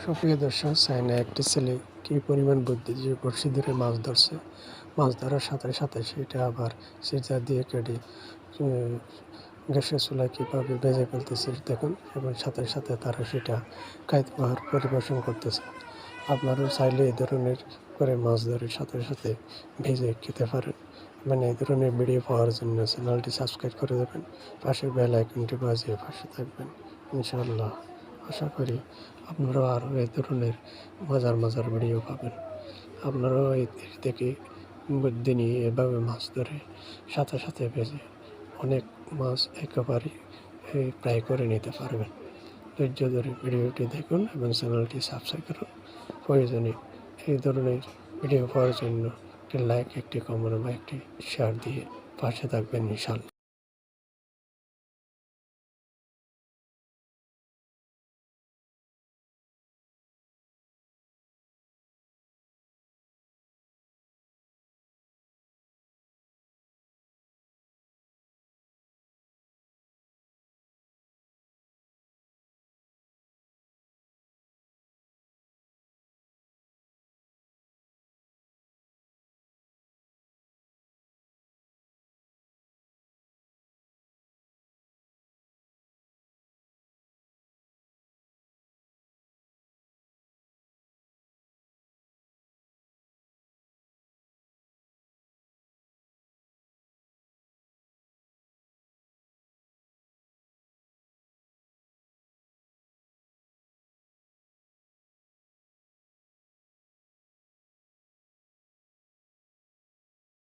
সুপ্রিয় দর্শক, চায়না একটি ছেলে কী পরিমাণ বুদ্ধি দিয়ে বড়শি ধরে মাছ ধরছে। মাছ ধরার সাথে সাথে সেটা আবার সিজার দিয়ে কেটে গ্যাসের চুলায় কীভাবে ভেজে ফেলতেছে দেখুন, এবং সাথে সাথে তারা সেটা খাদ্য আহার পরিবেশন করতেছে। আপনারাও চাইলে এই ধরনের করে মাছ ধরে সাথে সাথে ভেজে খেতে পারেন। মানে এই ধরনের ভিডিও পাওয়ার জন্য চ্যানেলটি সাবস্ক্রাইব করে দেবেন, পাশে বেল আইকনটি বাজিয়ে পাশে থাকবেন। ইনশাআল্লাহ আশা করি আপনারাও আরও এই ধরনের মজার ভিডিও পাবেন। আপনারাও এর থেকে বুদ্ধি নিয়ে এভাবে মাছ ধরে সাথে সাথে ভেজে অনেক মাছ একেবারে ফ্রাই করে নিতে পারবেন। ধৈর্য ধরে ভিডিওটি দেখুন এবং চ্যানেলটি সাবস্ক্রাইব করুন। প্রয়োজনে এই ধরনের ভিডিও পাওয়ার জন্য একটি লাইক, একটি কমেন্ট বা একটি শেয়ার দিয়ে পাশে থাকবেন ইনশাআল্লাহ।